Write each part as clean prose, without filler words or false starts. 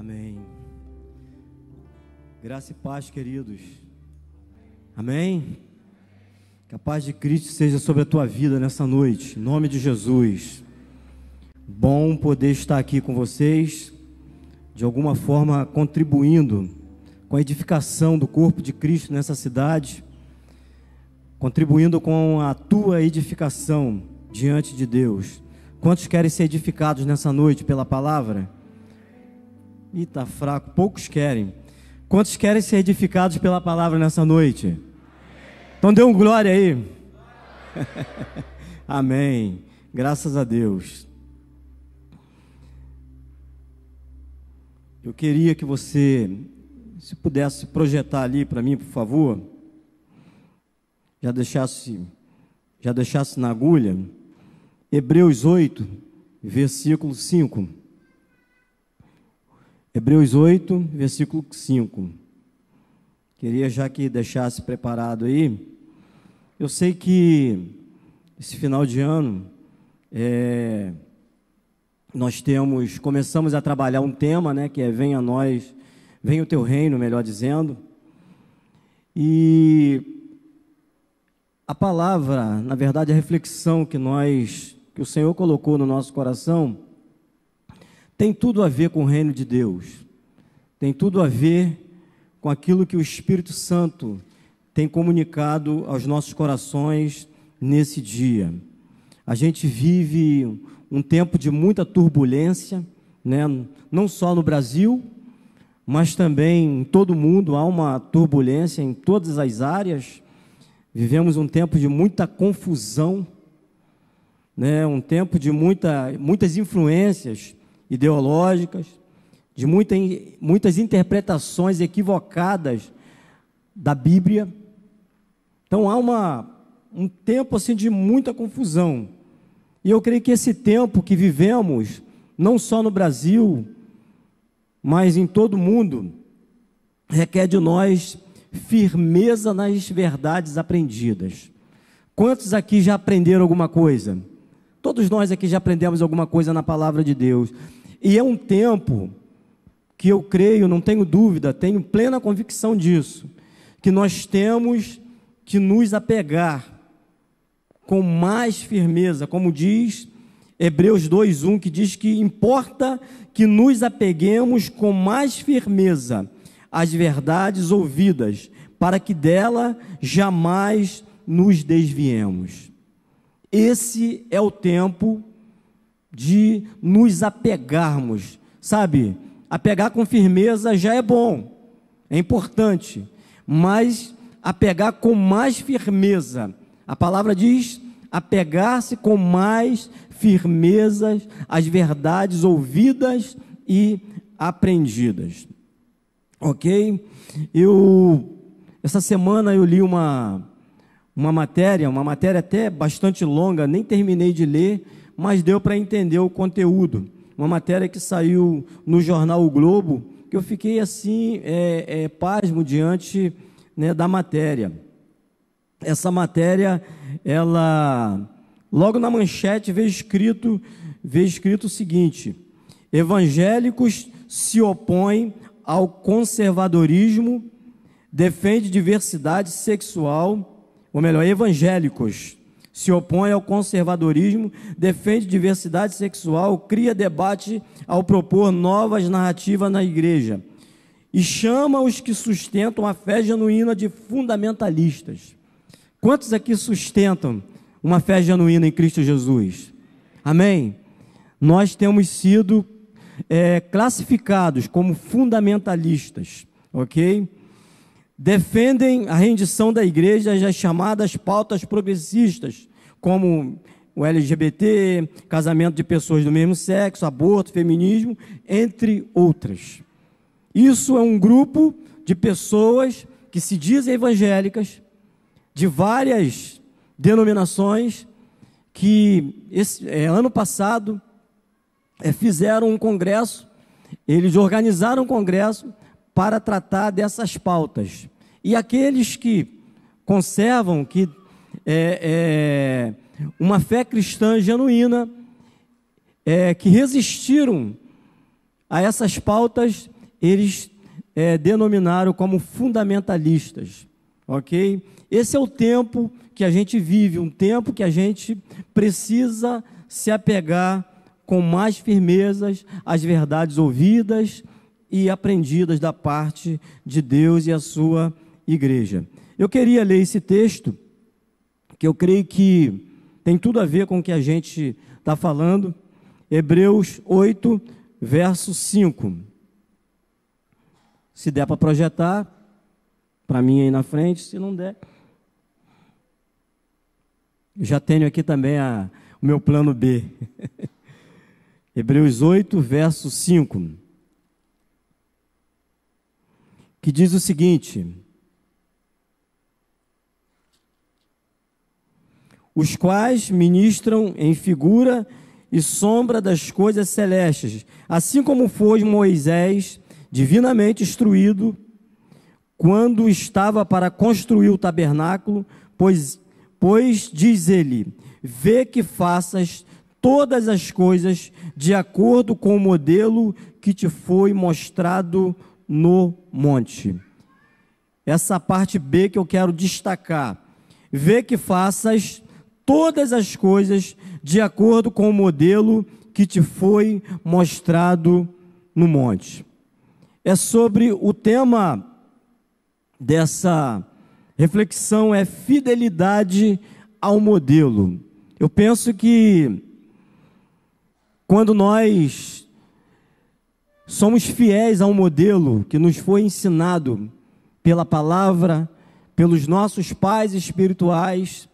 Amém. Graça e paz, queridos. Amém. Que a paz de Cristo seja sobre a tua vida nessa noite, em nome de Jesus. Bom poder estar aqui com vocês, de alguma forma contribuindo com a edificação do corpo de Cristo nessa cidade, contribuindo com a tua edificação diante de Deus. Quantos querem ser edificados nessa noite pela palavra? Ih, está fraco, poucos querem. Quantos querem ser edificados pela palavra nessa noite? Então dê um glória aí. Amém. Graças a Deus. Eu queria que você, se pudesse projetar ali para mim, por favor, já deixasse na agulha, Hebreus 8, versículo 5. Hebreus 8, versículo 5. Queria já que deixasse preparado aí. Eu sei que esse final de ano, nós começamos a trabalhar um tema, né, que é venha a nós, venha o teu reino, melhor dizendo. E a palavra, na verdade, a reflexão que o Senhor colocou no nosso coração, tem tudo a ver com o reino de Deus, tem tudo a ver com aquilo que o Espírito Santo tem comunicado aos nossos corações nesse dia. A gente vive um tempo de muita turbulência, né? Não só no Brasil, mas também em todo o mundo há uma turbulência em todas as áreas. Vivemos um tempo de muita confusão, né? Um tempo de muitas influências ideológicas, de muitas interpretações equivocadas da Bíblia. Então há um tempo assim de muita confusão. E eu creio que esse tempo que vivemos, não só no Brasil, mas em todo o mundo, requer de nós firmeza nas verdades aprendidas. Quantos aqui já aprenderam alguma coisa? Todos nós aqui já aprendemos alguma coisa na palavra de Deus. E é um tempo que eu creio, não tenho dúvida, tenho plena convicção disso, que nós temos que nos apegar com mais firmeza, como diz Hebreus 2:1, que diz que importa que nos apeguemos com mais firmeza às verdades ouvidas, para que dela jamais nos desviemos. Esse é o tempo de nos apegarmos, sabe? Apegar com firmeza já é bom, é importante, mas apegar com mais firmeza. A palavra diz apegar-se com mais firmeza às verdades ouvidas e aprendidas. Ok? Essa semana eu li uma matéria até bastante longa, nem terminei de ler, mas deu para entender o conteúdo. Uma matéria que saiu no jornal O Globo, que eu fiquei assim, pasmo diante, né, da matéria. Essa matéria, ela, logo na manchete, veio escrito o seguinte: evangélicos se opõem ao conservadorismo, defende diversidade sexual, ou melhor, evangélicos se opõem ao conservadorismo, defende diversidade sexual, cria debate ao propor novas narrativas na igreja e chama os que sustentam a fé genuína de fundamentalistas. Quantos aqui sustentam uma fé genuína em Cristo Jesus? Amém? Nós temos sido classificados como fundamentalistas, ok? Defendem a rendição da igreja às chamadas pautas progressistas, como o LGBT, casamento de pessoas do mesmo sexo, aborto, feminismo, entre outras. Isso é um grupo de pessoas que se dizem evangélicas, de várias denominações, que ano passado fizeram um congresso, eles organizaram um congresso para tratar dessas pautas. E aqueles que conservam uma fé cristã genuína, que resistiram a essas pautas, eles denominaram como fundamentalistas, ok? Esse é o tempo que a gente vive, um tempo que a gente precisa se apegar com mais firmezas às verdades ouvidas e aprendidas da parte de Deus e a sua igreja. Eu queria ler esse texto, que eu creio que tem tudo a ver com o que a gente está falando, Hebreus 8, verso 5. Se der para projetar, para mim aí na frente, se não der. Eu já tenho aqui também o meu plano B. Hebreus 8, verso 5. Que diz o seguinte: os quais ministram em figura e sombra das coisas celestes, assim como foi Moisés divinamente instruído quando estava para construir o tabernáculo, pois diz ele, vê que faças todas as coisas de acordo com o modelo que te foi mostrado no monte. Essa parte B que eu quero destacar, vê que faças todas as coisas de acordo com o modelo que te foi mostrado no monte. É sobre o tema dessa reflexão, é fidelidade ao modelo. Eu penso que quando nós somos fiéis ao modelo que nos foi ensinado pela palavra, pelos nossos pais espirituais,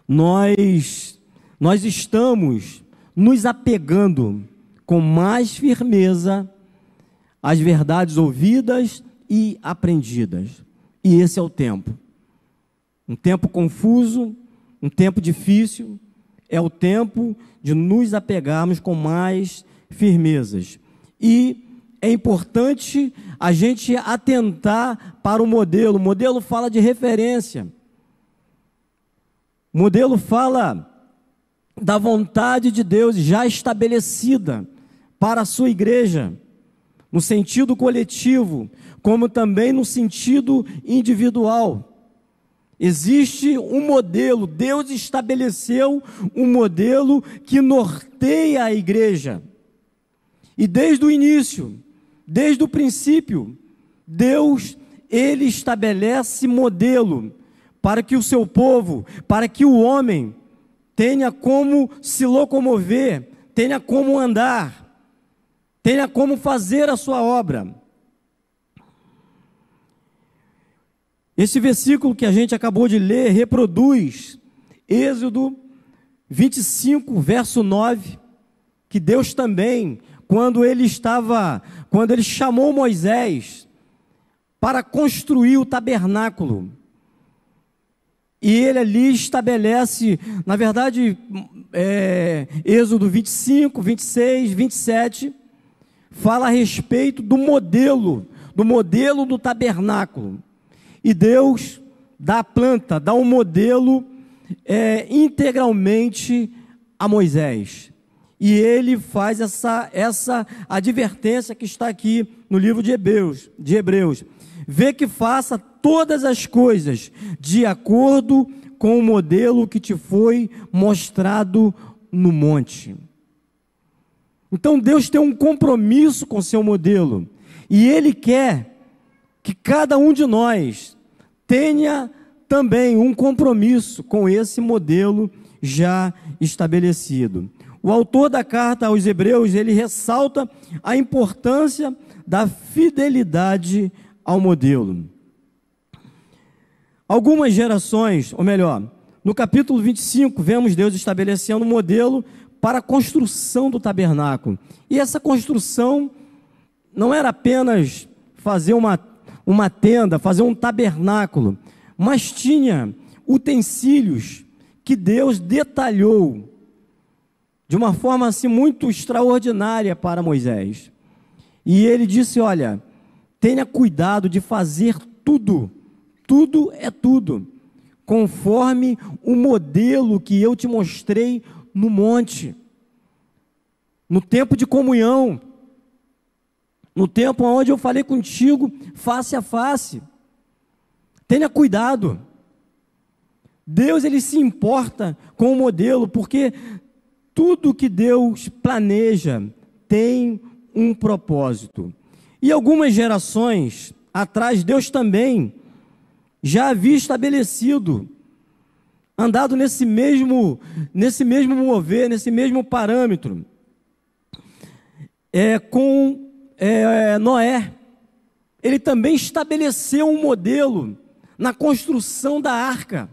nós estamos nos apegando com mais firmeza às verdades ouvidas e aprendidas. E esse é o tempo. Um tempo confuso, um tempo difícil, é o tempo de nos apegarmos com mais firmezas. E é importante a gente atentar para o modelo. O modelo fala de referência. O modelo fala da vontade de Deus já estabelecida para a sua igreja, no sentido coletivo, como também no sentido individual. Existe um modelo, Deus estabeleceu um modelo que norteia a igreja. E desde o início, desde o princípio, Deus, ele estabelece modelo para que o seu povo, para que o homem tenha como se locomover, tenha como andar, tenha como fazer a sua obra. Esse versículo que a gente acabou de ler reproduz Êxodo 25, verso 9, que Deus também, quando ele chamou Moisés para construir o tabernáculo, e ele ali estabelece, na verdade, Êxodo 25, 26, 27, fala a respeito do modelo do tabernáculo. E Deus dá a planta, dá um modelo integralmente a Moisés. E ele faz essa advertência que está aqui no livro de Hebreus. Vê que faça todas as coisas de acordo com o modelo que te foi mostrado no monte. Então Deus tem um compromisso com seu modelo, e Ele quer que cada um de nós tenha também um compromisso com esse modelo já estabelecido. O autor da carta aos Hebreus, ele ressalta a importância da fidelidade ao modelo. Algumas gerações, ou melhor, no capítulo 25, vemos Deus estabelecendo um modelo para a construção do tabernáculo. E essa construção não era apenas fazer uma tenda, fazer um tabernáculo, mas tinha utensílios que Deus detalhou de uma forma assim muito extraordinária para Moisés. E ele disse, olha, tenha cuidado de fazer tudo é tudo, conforme o modelo que eu te mostrei no monte, no tempo de comunhão. no tempo onde eu falei contigo face a face. Tenha cuidado. Deus, ele se importa com o modelo, porque tudo que Deus planeja tem um propósito. E algumas gerações atrás, Deus também já havia estabelecido, andado nesse mesmo mover, nesse mesmo parâmetro, com Noé. Ele também estabeleceu um modelo na construção da arca.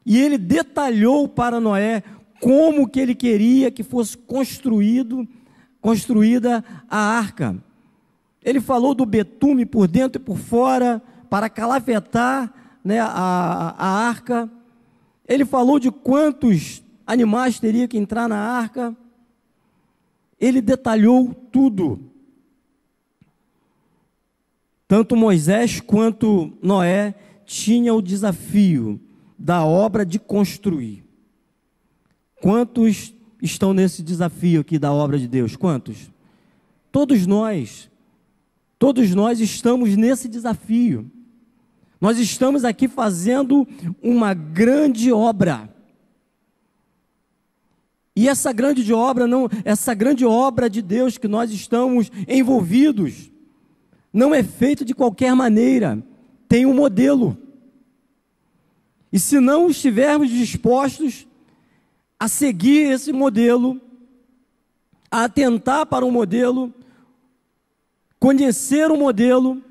E ele detalhou para Noé como que ele queria que fosse construída a arca. Ele falou do betume por dentro e por fora, para calafetar, né, a arca. Ele falou de quantos animais teria que entrar na arca. Ele detalhou tudo. Tanto Moisés quanto Noé tinham o desafio da obra de construir. Quantos estão nesse desafio aqui da obra de Deus? Quantos? Todos nós estamos nesse desafio. Nós estamos aqui fazendo uma grande obra. E essa grande obra de Deus que nós estamos envolvidos, não é feito de qualquer maneira, tem um modelo. E se não estivermos dispostos a seguir esse modelo, a atentar para o modelo, conhecer o modelo,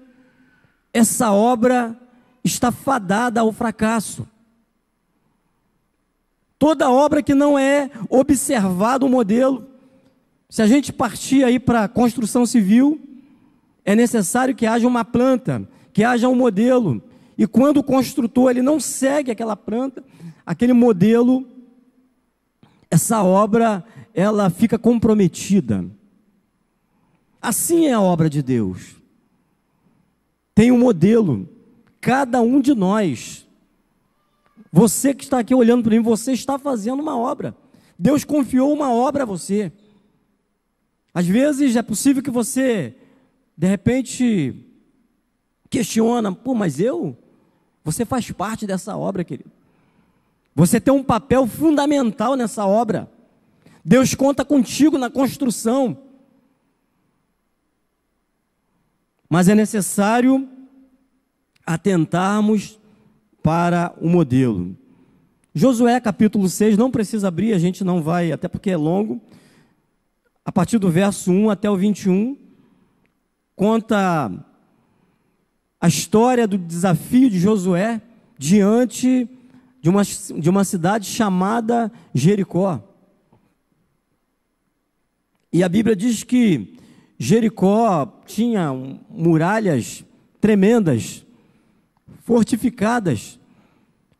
essa obra está fadada ao fracasso. Toda obra que não é observado o modelo, se a gente partir aí para a construção civil, é necessário que haja uma planta, que haja um modelo, e quando o construtor ele não segue aquela planta, aquele modelo, essa obra ela fica comprometida. Assim é a obra de Deus. Tem um modelo, cada um de nós. Você que está aqui olhando para mim, você está fazendo uma obra. Deus confiou uma obra a você. Às vezes é possível que você, de repente, questiona, mas você faz parte dessa obra, querido. Você tem um papel fundamental nessa obra. Deus conta contigo na construção. Mas é necessário atentarmos para o modelo. Josué capítulo 6, não precisa abrir, a gente não vai, até porque é longo. A partir do verso 1 até o 21, conta a história do desafio de Josué diante de uma cidade chamada Jericó. E a Bíblia diz que Jericó tinha muralhas tremendas, fortificadas.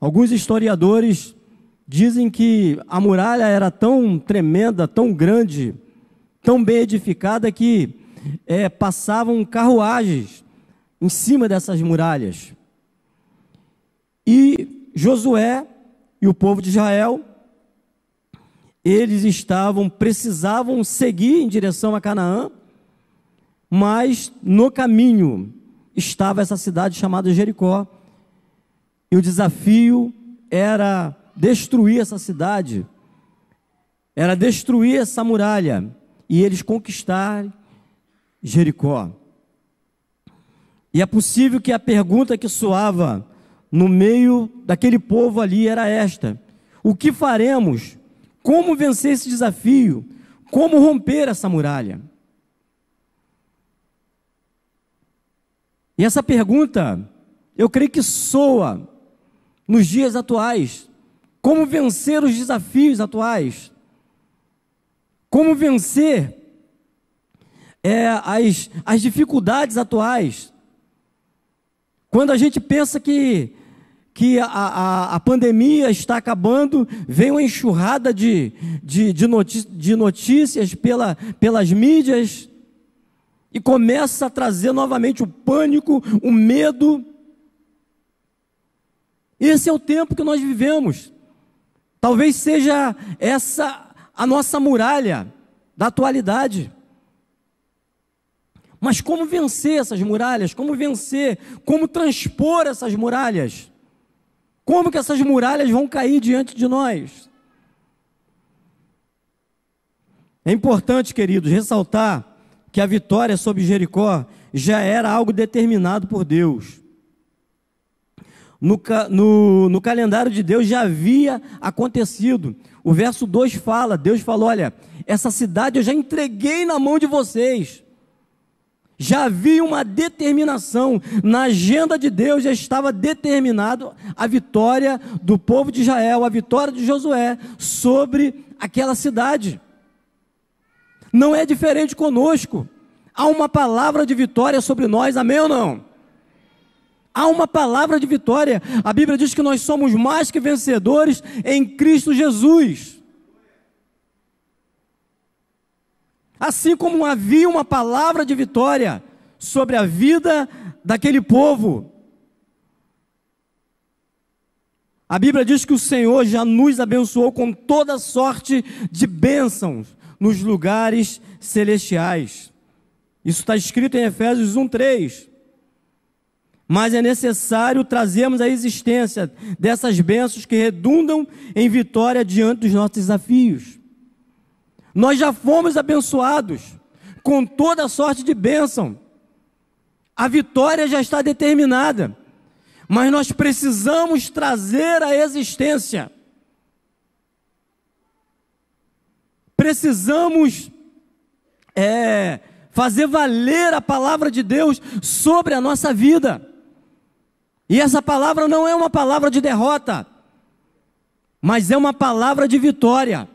Alguns historiadores dizem que a muralha era tão tremenda, tão grande, tão bem edificada que passavam carruagens em cima dessas muralhas. E Josué e o povo de Israel, eles precisavam seguir em direção a Canaã, mas no caminho estava essa cidade chamada Jericó, e o desafio era destruir essa cidade, era destruir essa muralha, e eles conquistarem Jericó. E é possível que a pergunta que soava no meio daquele povo ali era esta: o que faremos? Como vencer esse desafio? Como romper essa muralha? E essa pergunta, eu creio que soa nos dias atuais. Como vencer os desafios atuais? Como vencer as dificuldades atuais? Quando a gente pensa que a pandemia está acabando, vem uma enxurrada de notícias pelas mídias, e começa a trazer novamente o pânico, o medo. Esse é o tempo que nós vivemos. Talvez seja essa a nossa muralha da atualidade. Mas como vencer essas muralhas? Como vencer? Como transpor essas muralhas? Como que essas muralhas vão cair diante de nós? É importante, queridos, ressaltar que a vitória sobre Jericó já era algo determinado por Deus. No calendário de Deus já havia acontecido. O verso 2 fala, Deus falou, olha, essa cidade eu já entreguei na mão de vocês. Já havia uma determinação, na agenda de Deus já estava determinado a vitória do povo de Israel, a vitória de Josué sobre aquela cidade. Não é diferente conosco, há uma palavra de vitória sobre nós, amém ou não? Há uma palavra de vitória, a Bíblia diz que nós somos mais que vencedores em Cristo Jesus. Assim como havia uma palavra de vitória sobre a vida daquele povo, a Bíblia diz que o Senhor já nos abençoou com toda sorte de bênçãos nos lugares celestiais. Isso está escrito em Efésios 1:3. Mas é necessário trazermos à existência dessas bênçãos que redundam em vitória diante dos nossos desafios. Nós já fomos abençoados com toda sorte de bênção. A vitória já está determinada, mas nós precisamos trazer à existência. Precisamos fazer valer a palavra de Deus sobre a nossa vida. E essa palavra não é uma palavra de derrota, mas é uma palavra de vitória.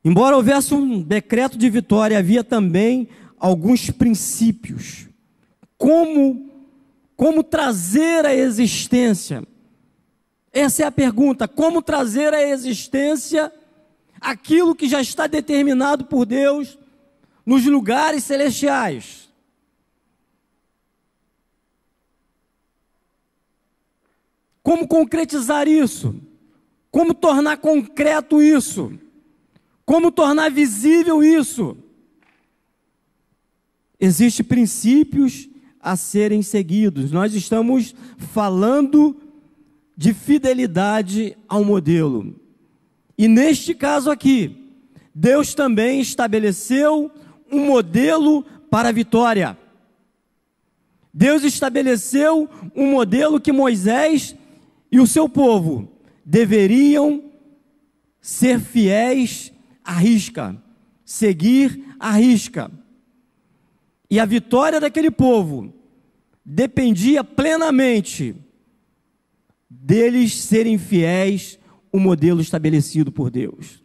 Embora houvesse um decreto de vitória, havia também alguns princípios. Como trazer à existência? Essa é a pergunta, como trazer à existência aquilo que já está determinado por Deus nos lugares celestiais? Como concretizar isso? Como tornar concreto isso? Como tornar visível isso? Existem princípios a serem seguidos. Nós estamos falando de fidelidade ao modelo. E neste caso aqui, Deus também estabeleceu um modelo para a vitória. Deus estabeleceu um modelo que Moisés e o seu povo deveriam ser fiéis à risca, seguir à risca. E a vitória daquele povo dependia plenamente deles serem fiéis ao modelo estabelecido por Deus.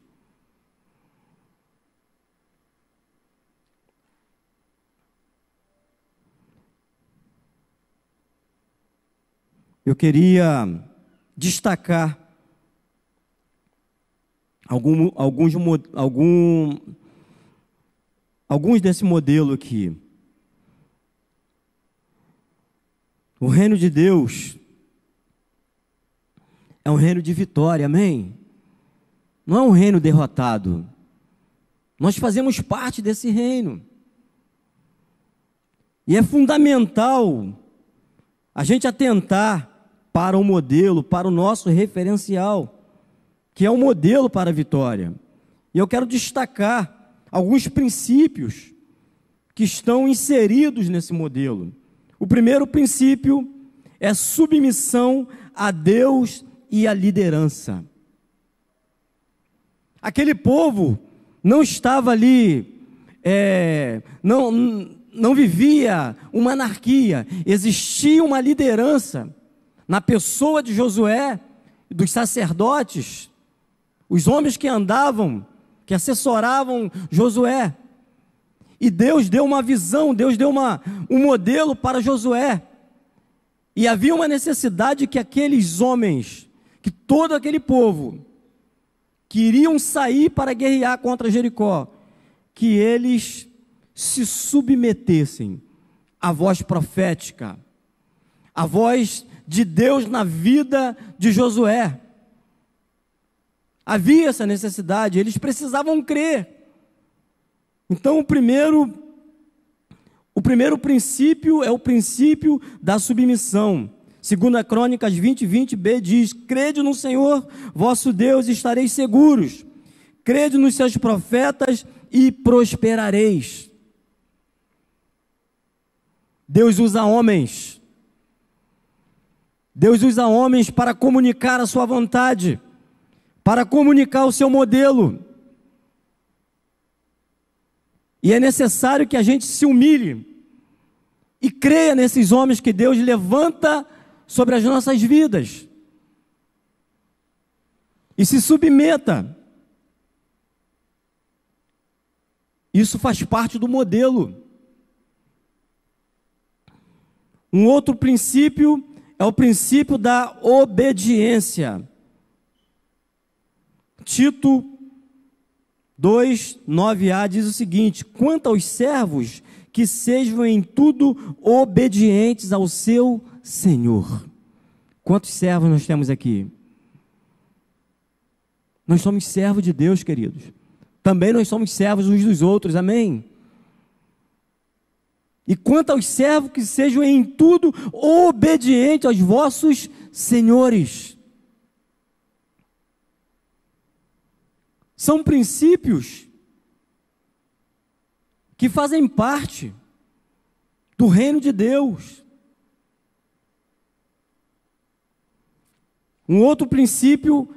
Eu queria destacar alguns desse modelo aqui. O reino de Deus é um reino de vitória, amém? Não é um reino derrotado. Nós fazemos parte desse reino. E é fundamental a gente atentar para o modelo, para o nosso referencial, que é o modelo para a vitória. E eu quero destacar alguns princípios que estão inseridos nesse modelo. O primeiro princípio é submissão a Deus e a liderança. Aquele povo não estava ali, não vivia uma anarquia, existia uma liderança na pessoa de Josué, dos sacerdotes, os homens que andavam, que assessoravam Josué. E Deus deu uma visão, Deus deu um modelo para Josué. E havia uma necessidade que aqueles homens, que todo aquele povo, queriam sair para guerrear contra Jericó, que eles se submetessem à voz profética, à voz de Deus na vida de Josué. Havia essa necessidade, eles precisavam crer. Então, o primeiro princípio é o princípio da submissão. 2 Crônicas 20:20b diz: crede no Senhor vosso Deus e estareis seguros. Crede nos seus profetas e prosperareis. Deus usa homens. Deus usa homens para comunicar a sua vontade, para comunicar o seu modelo. E é necessário que a gente se humilhe e creia nesses homens que Deus levanta sobre as nossas vidas. E se submeta. Isso faz parte do modelo. Um outro princípio é o princípio da obediência. Tito 2:9a diz o seguinte: quanto aos servos, que sejam em tudo obedientes ao seu Senhor. Quantos servos nós temos aqui? Nós somos servos de Deus, queridos. Também nós somos servos uns dos outros, amém? E quanto aos servos, que sejam em tudo obedientes aos vossos senhores. São princípios que fazem parte do reino de Deus. Um outro princípio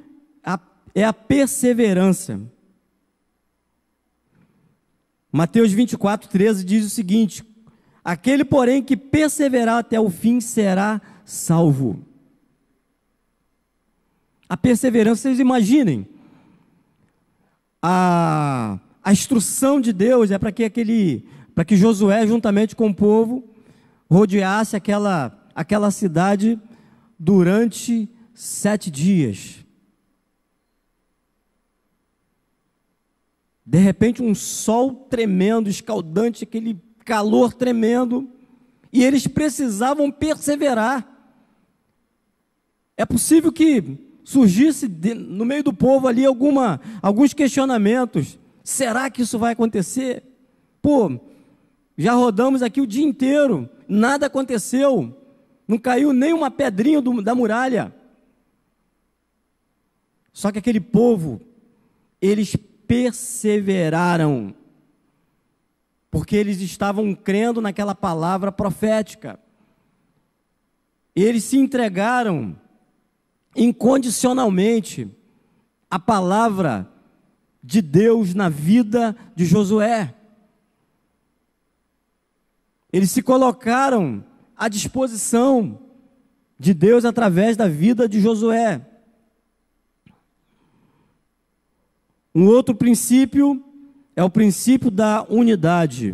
é a perseverança. Mateus 24:13 diz o seguinte: aquele, porém, que perseverar até o fim será salvo. A perseverança, vocês imaginem, a instrução de Deus é para que Josué, juntamente com o povo, rodeasse aquela cidade durante 7 dias. De repente, um sol tremendo, escaldante, aquele calor tremendo, e eles precisavam perseverar. É possível que surgisse no meio do povo ali alguns questionamentos. Será que isso vai acontecer? Pô, já rodamos aqui o dia inteiro, nada aconteceu, não caiu nem uma pedrinha da muralha. Só que aquele povo, eles perseveraram, porque eles estavam crendo naquela palavra profética. Eles se entregaram incondicionalmente à palavra de Deus na vida de Josué. Eles se colocaram à disposição de Deus através da vida de Josué. Um outro princípio é o princípio da unidade.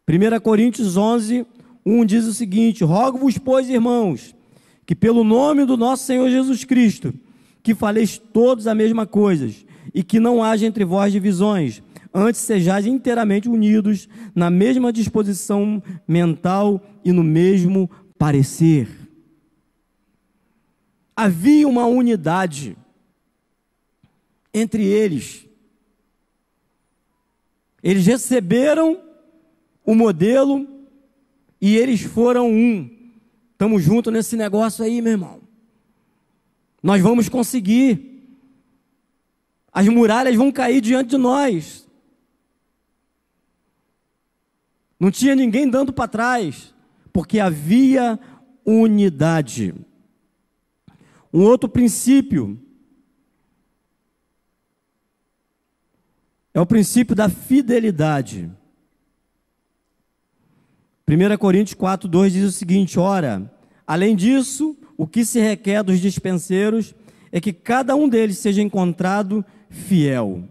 1 Coríntios 11:1 diz o seguinte: rogo-vos, pois, irmãos, que pelo nome do nosso Senhor Jesus Cristo, que faleis todos a mesma coisa, e que não haja entre vós divisões, antes sejais inteiramente unidos, na mesma disposição mental e no mesmo parecer. Havia uma unidade entre eles. Eles receberam o modelo e eles foram um. Estamos juntos nesse negócio aí, meu irmão. Nós vamos conseguir. As muralhas vão cair diante de nós. Não tinha ninguém dando para trás, porque havia unidade. Um outro princípio é o princípio da fidelidade. 1 Coríntios 4:2 diz o seguinte: ora, além disso, o que se requer dos dispenseiros é que cada um deles seja encontrado fiel.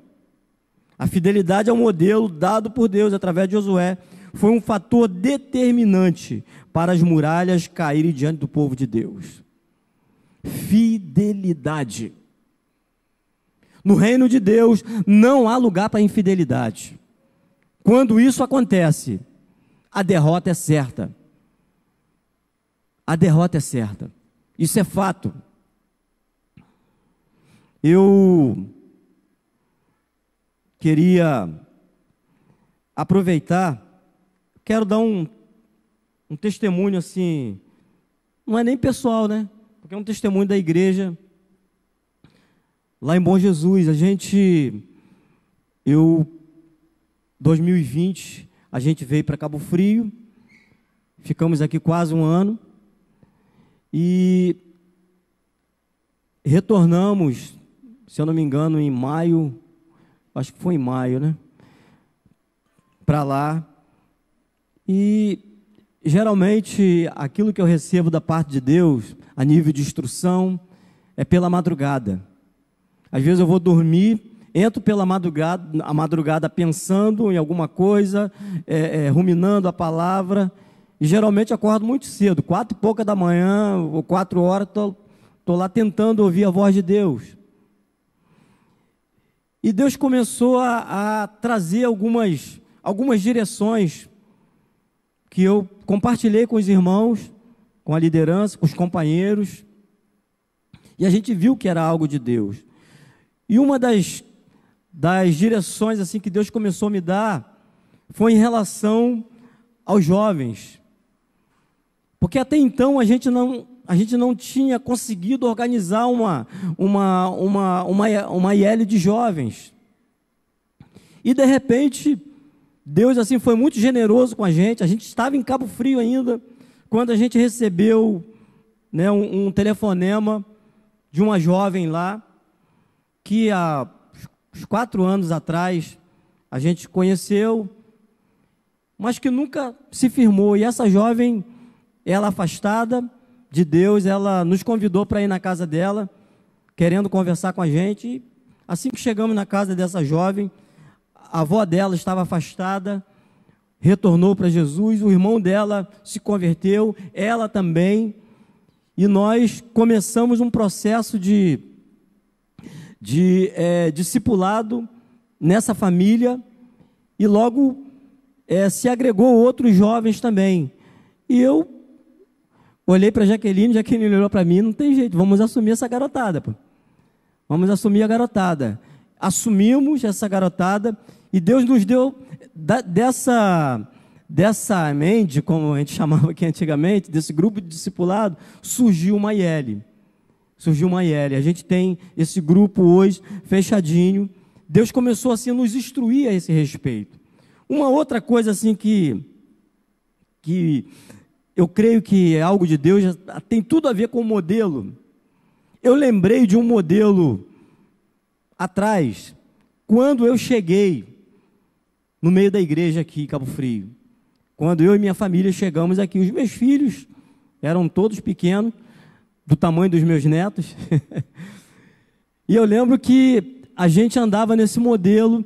A fidelidade ao modelo dado por Deus através de Josué foi um fator determinante para as muralhas caírem diante do povo de Deus. Fidelidade. No reino de Deus não há lugar para infidelidade. Quando isso acontece, a derrota é certa. A derrota é certa. Isso é fato. Eu queria aproveitar, quero dar um testemunho assim, não é nem pessoal, né? Porque é um testemunho da igreja lá em Bom Jesus. 2020, a gente veio para Cabo Frio, ficamos aqui quase um ano e retornamos, se eu não me engano, em maio, acho que foi em maio, né? Para lá. E geralmente aquilo que eu recebo da parte de Deus, a nível de instrução, é pela madrugada. Às vezes eu vou dormir, entro pela madrugada pensando em alguma coisa, ruminando a palavra, e geralmente acordo muito cedo, 4 e pouca da manhã, ou 4 horas, estou lá tentando ouvir a voz de Deus. E Deus começou a trazer algumas direções que eu compartilhei com os irmãos, com a liderança, com os companheiros, e a gente viu que era algo de Deus. E uma das direções assim que Deus começou a me dar foi em relação aos jovens, porque até então a gente não tinha conseguido organizar uma IL de jovens, e de repente Deus assim foi muito generoso com a gente estava em Cabo Frio ainda, quando a gente recebeu, né, um telefonema de uma jovem lá, que há uns 4 anos atrás a gente conheceu, mas que nunca se firmou. E essa jovem, ela afastada de Deus, ela nos convidou para ir na casa dela, querendo conversar com a gente. E assim que chegamos na casa dessa jovem, a avó dela estava afastada, retornou para Jesus, o irmão dela se converteu, ela também, e nós começamos um processo de discipulado nessa família, e logo se agregou outros jovens também. E eu olhei para Jaqueline olhou para mim, não tem jeito, vamos assumir essa garotada, pô. Vamos assumir a garotada. Assumimos essa garotada, e Deus nos deu dessa mente, como a gente chamava aqui antigamente, desse grupo de discipulado, surgiu uma IL. A gente tem esse grupo hoje fechadinho. Deus começou assim a nos instruir a esse respeito. Uma outra coisa assim que eu creio que é algo de Deus, tem tudo a ver com o modelo. Eu lembrei de um modelo atrás, quando eu cheguei no meio da igreja aqui em Cabo Frio. Quando eu e minha família chegamos aqui, os meus filhos eram todos pequenos, do tamanho dos meus netos, e eu lembro que a gente andava nesse modelo,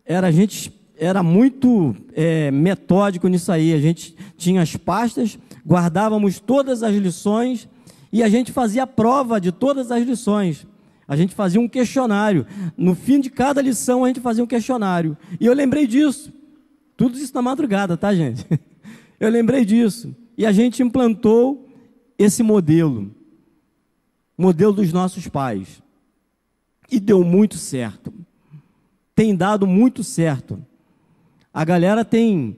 a gente era muito metódico nisso aí, a gente tinha as pastas, guardávamos todas as lições, e a gente fazia a prova de todas as lições, a gente fazia um questionário, no fim de cada lição a gente fazia um questionário, e eu lembrei disso, tudo isso na madrugada, tá, gente? Eu lembrei disso, e a gente implantou esse modelo dos nossos pais, e deu muito certo, tem dado muito certo. A galera tem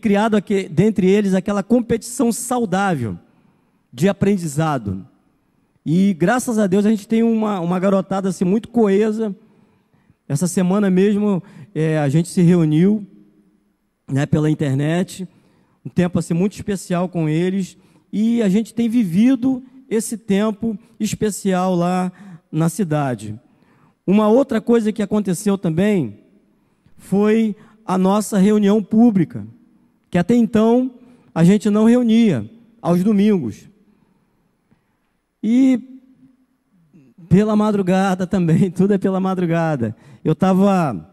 criado aqui, dentre eles, aquela competição saudável de aprendizado, e graças a Deus a gente tem uma garotada assim, muito coesa. Essa semana mesmo a gente se reuniu, né, pela internet, um tempo assim, muito especial com eles, e a gente tem vivido esse tempo especial lá na cidade. Uma outra coisa que aconteceu também foi a nossa reunião pública, que até então a gente não reunia aos domingos. E pela madrugada também, tudo é pela madrugada. Eu estava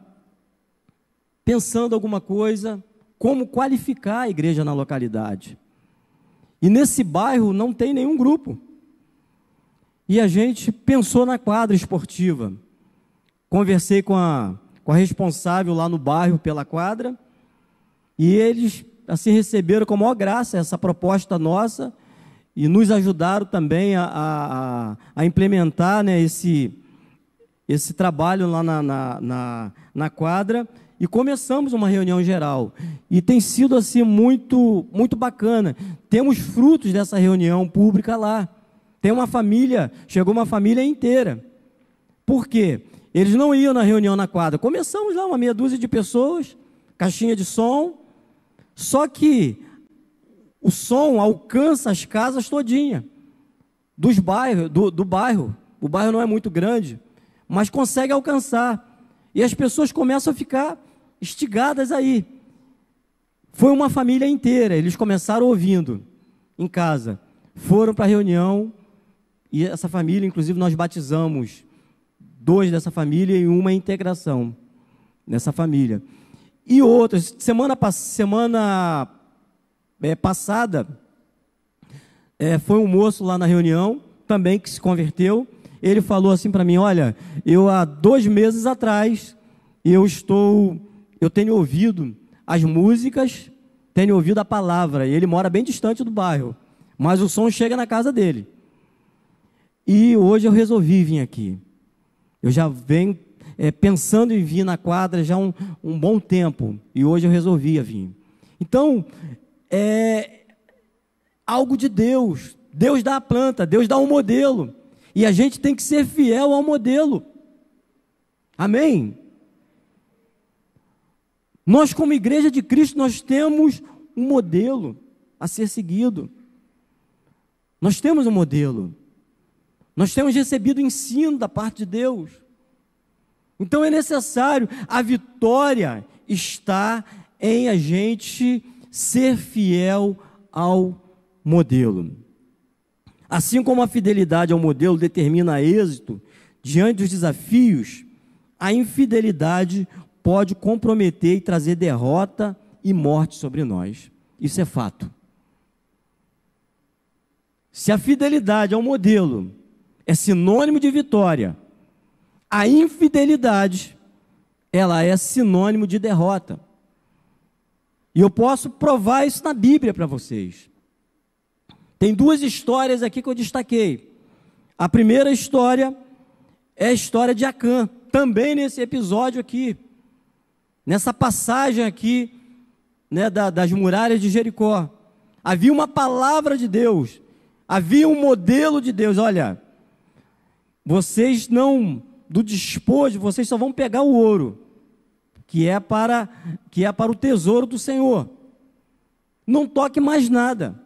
pensando alguma coisa, como qualificar a igreja na localidade. E nesse bairro não tem nenhum grupo. E a gente pensou na quadra esportiva. Conversei com a responsável lá no bairro pela quadra, e eles assim receberam com a maior graça essa proposta nossa, e nos ajudaram também a implementar, né, esse trabalho lá na quadra e começamos uma reunião geral. E tem sido assim muito, muito bacana. Temos frutos dessa reunião pública lá. Tem uma família, chegou uma família inteira. Por quê? Eles não iam na reunião na quadra. Começamos lá uma meia dúzia de pessoas, caixinha de som, só que o som alcança as casas todinha, dos bairros, do bairro. O bairro não é muito grande, mas consegue alcançar. E as pessoas começam a ficar instigadas aí. Foi uma família inteira, eles começaram ouvindo em casa, foram para a reunião, e essa família, inclusive nós batizamos 2 dessa família e uma integração nessa família. E outras, semana passada, foi um moço lá na reunião, também que se converteu. Ele falou assim para mim: olha, eu há 2 meses atrás, eu tenho ouvido as músicas, tenho ouvido a palavra, e ele mora bem distante do bairro, mas o som chega na casa dele. E hoje eu resolvi vir aqui. Eu já venho pensando em vir na quadra já um bom tempo, e hoje eu resolvi vir. Então, é algo de Deus. Deus dá a planta, Deus dá um modelo, e a gente tem que ser fiel ao modelo. Amém? Nós, como igreja de Cristo, nós temos um modelo a ser seguido. Nós temos um modelo. Nós temos recebido ensino da parte de Deus. Então é necessário, a vitória está em a gente ser fiel ao modelo. Assim como a fidelidade ao modelo determina êxito diante dos desafios, a infidelidade pode comprometer e trazer derrota e morte sobre nós. Isso é fato. Se a fidelidade ao modelo é sinônimo de vitória, a infidelidade, ela é sinônimo de derrota. E eu posso provar isso na Bíblia para vocês. Tem 2 histórias aqui que eu destaquei. A primeira história é a história de Acã, também nesse episódio aqui, nessa passagem aqui, né, das muralhas de Jericó. Havia uma palavra de Deus, havia um modelo de Deus. Olha, vocês não, do despojo, vocês só vão pegar o ouro, que é para o tesouro do Senhor. Não toque mais nada.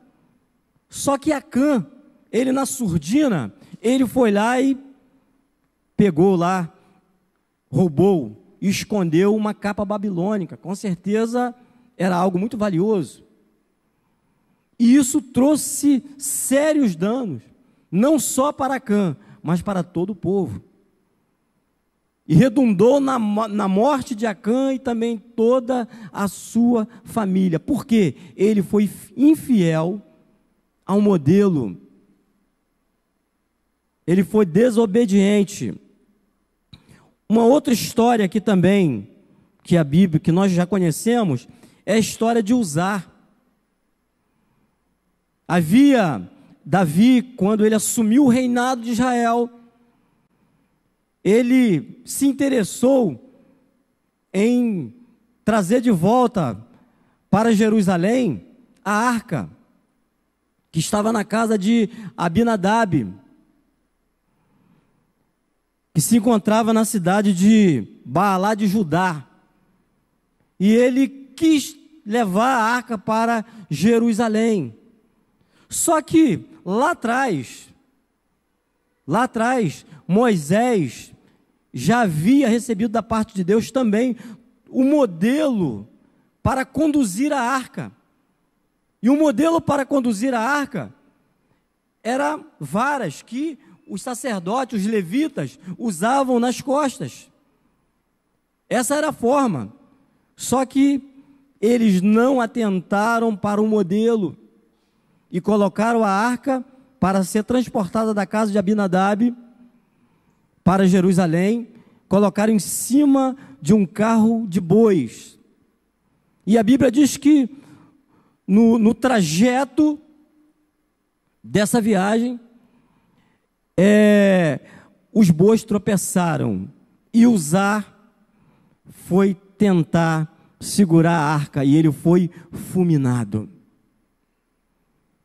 Só que Acã, ele na surdina, ele foi lá e pegou lá, roubou e escondeu uma capa babilônica. Com certeza era algo muito valioso. E isso trouxe sérios danos, não só para Acã, mas para todo o povo. E redundou na morte de Acã e também toda a sua família. Por quê? Ele foi infiel ao modelo. Ele foi desobediente. Uma outra história aqui também, que a Bíblia, que nós já conhecemos, é a história de Uzá. Havia Davi, quando ele assumiu o reinado de Israel, ele se interessou em trazer de volta para Jerusalém a arca, que estava na casa de Abinadab, que se encontrava na cidade de Baalá de Judá. E ele quis levar a arca para Jerusalém. Só que lá atrás, Moisés já havia recebido da parte de Deus também o modelo para conduzir a arca. E o modelo para conduzir a arca era varas que os sacerdotes, os levitas, usavam nas costas. Essa era a forma. Só que eles não atentaram para o modelo e colocaram a arca para ser transportada da casa de Abinadab para Jerusalém, colocaram em cima de um carro de bois. E a Bíblia diz que no trajeto dessa viagem, os bois tropeçaram E Uzá foi tentar segurar a arca e ele foi fulminado,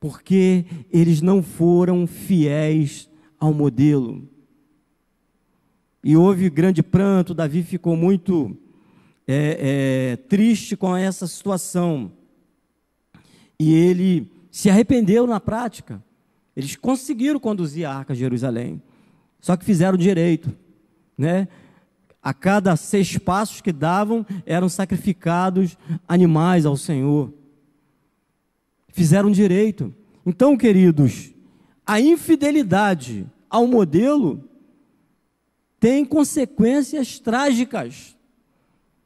porque eles não foram fiéis ao modelo. E houve grande pranto. Davi ficou muito triste com essa situação, e ele se arrependeu na prática. Eles conseguiram conduzir a arca a Jerusalém, só que fizeram direito, né? A cada 6 passos que davam, eram sacrificados animais ao Senhor. Fizeram direito. Então, queridos, a infidelidade ao modelo tem consequências trágicas.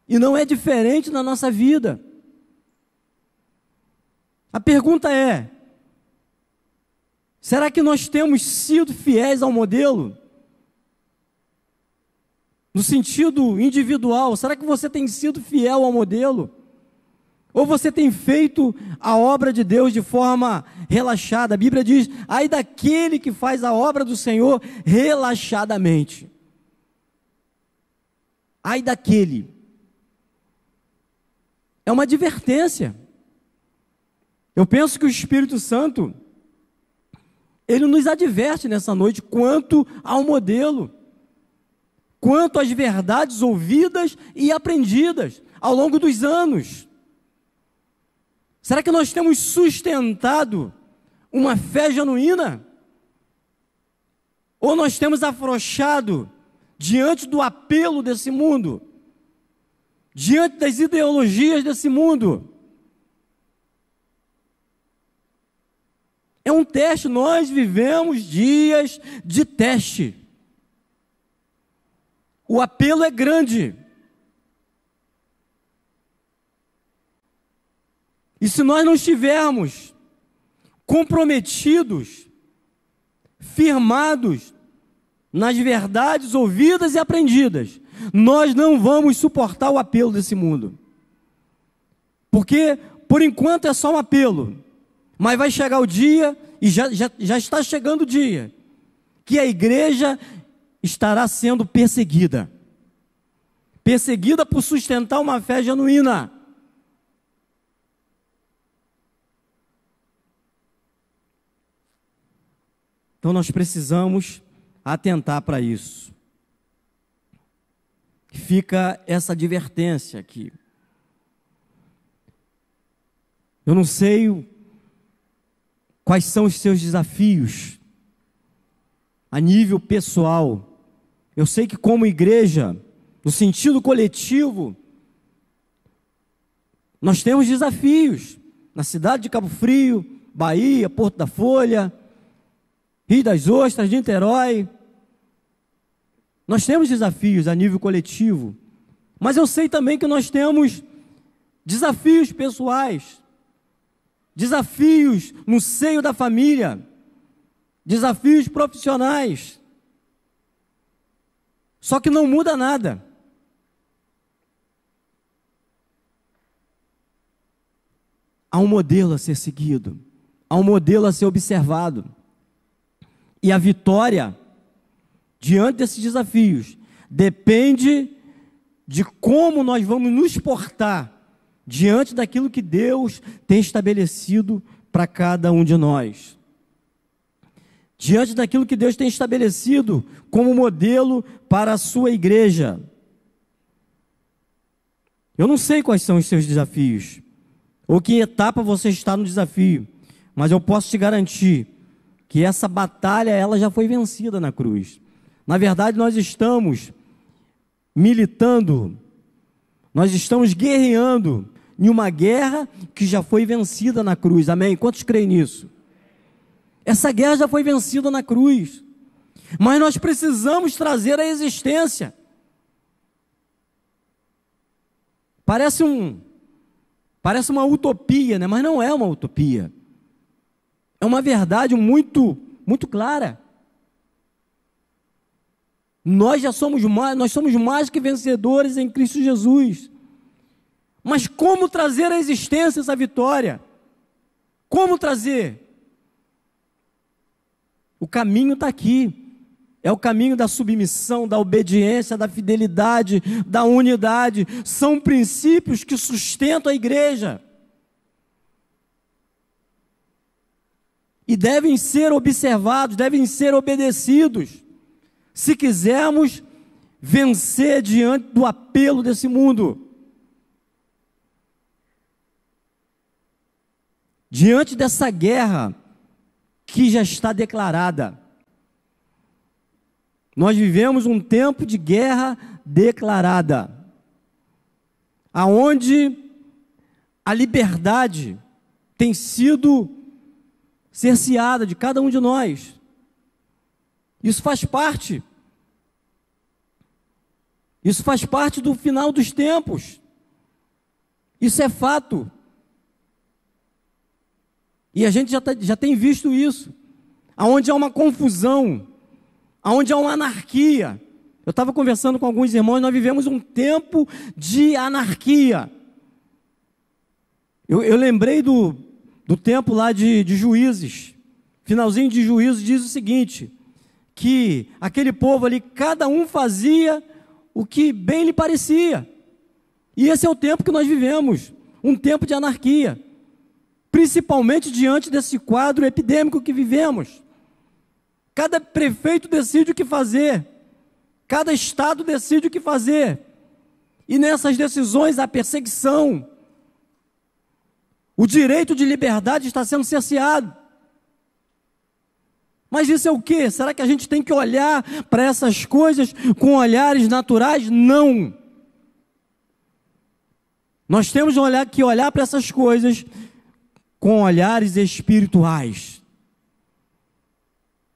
E não é diferente na nossa vida. A pergunta é: será que nós temos sido fiéis ao modelo? No sentido individual, será que você tem sido fiel ao modelo? Ou você tem feito a obra de Deus de forma relaxada? A Bíblia diz: ai daquele que faz a obra do Senhor relaxadamente. Ai daquele. É uma advertência. Eu penso que o Espírito Santo, ele nos adverte nessa noite quanto ao modelo, quanto às verdades ouvidas e aprendidas ao longo dos anos. Será que nós temos sustentado uma fé genuína? Ou nós temos afrouxado diante do apelo desse mundo, diante das ideologias desse mundo? É um teste. Nós vivemos dias de teste. O apelo é grande. E se nós não estivermos comprometidos, firmados nas verdades ouvidas e aprendidas, nós não vamos suportar o apelo desse mundo. Porque, por enquanto, é só um apelo. Mas vai chegar o dia, e já está chegando o dia, que a igreja estará sendo perseguida. Perseguida por sustentar uma fé genuína. Então nós precisamos atentar para isso. Fica essa advertência aqui. Eu não sei quais são os seus desafios a nível pessoal. Eu sei que como igreja, no sentido coletivo, nós temos desafios na cidade de Cabo Frio, Bahia, Porto da Folha, Rio das Ostras, Niterói. Nós temos desafios a nível coletivo, mas eu sei também que nós temos desafios pessoais, desafios no seio da família, desafios profissionais. Só que não muda nada. Há um modelo a ser seguido, há um modelo a ser observado. E a vitória diante desses desafios depende de como nós vamos nos portar diante daquilo que Deus tem estabelecido para cada um de nós. Diante daquilo que Deus tem estabelecido como modelo para a sua igreja. Eu não sei quais são os seus desafios, ou que etapa você está no desafio, mas eu posso te garantir que essa batalha, ela já foi vencida na cruz. Na verdade, nós estamos militando, nós estamos guerreando em uma guerra que já foi vencida na cruz. Amém? Quantos creem nisso? Essa guerra já foi vencida na cruz, mas nós precisamos trazer à existência. Parece uma utopia, né? Mas não é uma utopia. É uma verdade muito clara. Nós somos mais que vencedores em Cristo Jesus. Mas como trazer à existência essa vitória? Como trazer? O caminho está aqui. é o caminho da submissão, da obediência, da fidelidade, da unidade. São princípios que sustentam a igreja. E devem ser observados, devem ser obedecidos, se quisermos vencer diante do apelo desse mundo. Diante dessa guerra que já está declarada. Nós vivemos um tempo de guerra declarada, aonde a liberdade tem sido cerceada de cada um de nós. Isso faz parte do final dos tempos. Isso é fato. E a gente já tem visto isso, aonde há uma confusão, aonde há uma anarquia. Eu estava conversando com alguns irmãos, nós vivemos um tempo de anarquia. Eu lembrei do tempo lá de Juízes, finalzinho de Juízes, diz o seguinte, que aquele povo ali, cada um fazia o que bem lhe parecia. E esse é o tempo que nós vivemos, um tempo de anarquia. Principalmente diante desse quadro epidêmico que vivemos. Cada prefeito decide o que fazer, cada estado decide o que fazer, e nessas decisões há perseguição. O direito de liberdade está sendo cerceado. Mas isso é o quê? Será que a gente tem que olhar para essas coisas com olhares naturais? Não. Nós temos que olhar para essas coisas com olhares espirituais.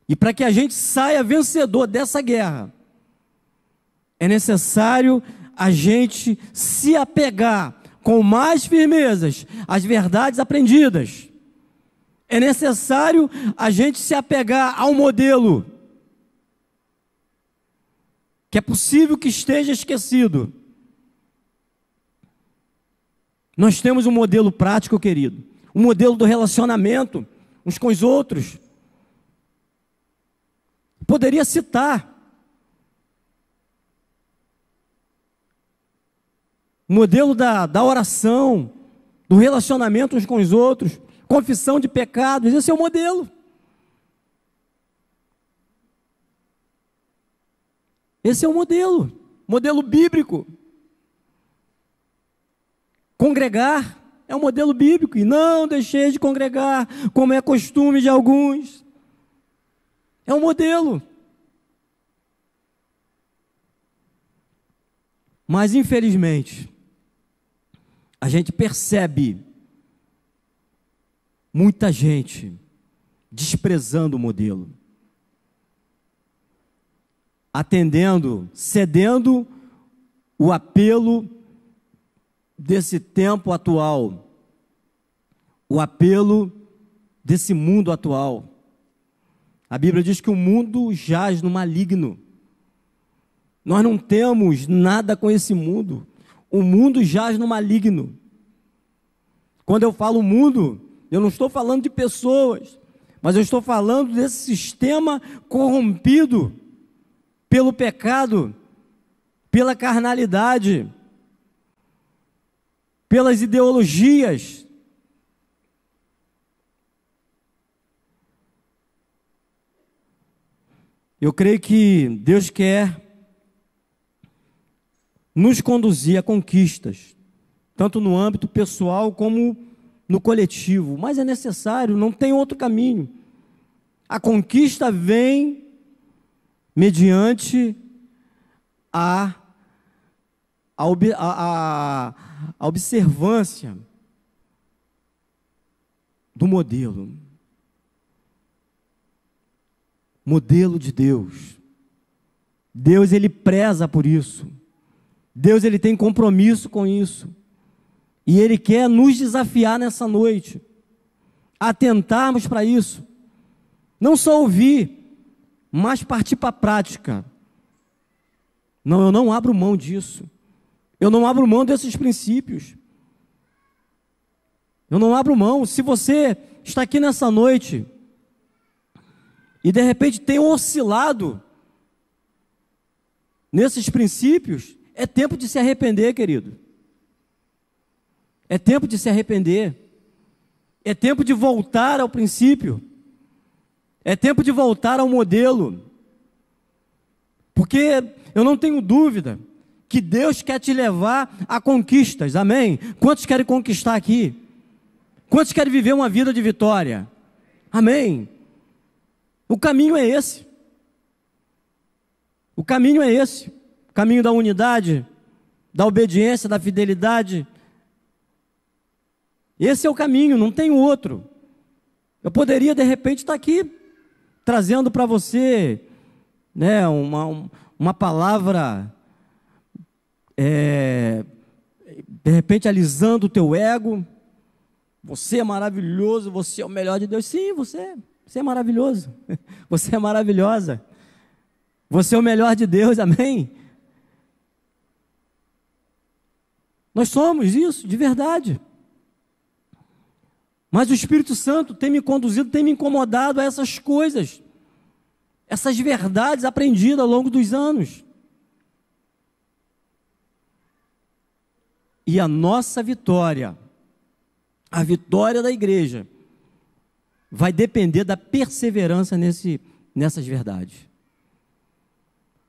E para que a gente saia vencedor dessa guerra, é necessário a gente se apegar com mais firmezas às verdades aprendidas. É necessário a gente se apegar ao modelo, que é possível que esteja esquecido. Nós temos um modelo prático, querido. O modelo do relacionamento uns com os outros. Poderia citar o modelo da oração, do relacionamento uns com os outros, confissão de pecados. Esse é o modelo. Esse é o modelo bíblico. Congregar é um modelo bíblico, e não deixeis de congregar, como é costume de alguns. É um modelo. Mas, infelizmente, a gente percebe muita gente desprezando o modelo, cedendo o apelo desse tempo atual, o apelo desse mundo atual. A Bíblia diz que o mundo jaz no maligno. Nós não temos nada com esse mundo. O mundo jaz no maligno. Quando eu falo mundo, eu não estou falando de pessoas, mas eu estou falando desse sistema corrompido pelo pecado, pela carnalidade, pelas ideologias. Eu creio que Deus quer nos conduzir a conquistas, tanto no âmbito pessoal como no coletivo, mas é necessário, não tem outro caminho. A conquista vem mediante a observância do modelo de Deus. Deus, ele preza por isso. Deus, ele tem compromisso com isso. E ele quer nos desafiar nessa noite, atentarmos para isso. Não só ouvir, mas partir para a prática. Não, eu não abro mão disso. Eu não abro mão desses princípios. Eu não abro mão. Se você está aqui nessa noite e de repente tem oscilado nesses princípios, é tempo de se arrepender, querido. É tempo de se arrepender. É tempo de voltar ao princípio. É tempo de voltar ao modelo. Porque eu não tenho dúvida que Deus quer te levar a conquistas, amém? Quantos querem conquistar aqui? Quantos querem viver uma vida de vitória? Amém? O caminho é esse. O caminho é esse. O caminho da unidade, da obediência, da fidelidade. Esse é o caminho, não tem outro. Eu poderia, de repente, estar aqui, trazendo para você, né, uma palavra, de repente, alisando o teu ego. Você é maravilhoso, você é o melhor de Deus. Sim, você é maravilhoso. Você é maravilhosa. Você é o melhor de Deus, amém? Nós somos isso, de verdade. Mas o Espírito Santo tem me conduzido, tem me incomodado a essas coisas, essas verdades aprendidas ao longo dos anos. E a nossa vitória, a vitória da igreja, vai depender da perseverança nessas verdades.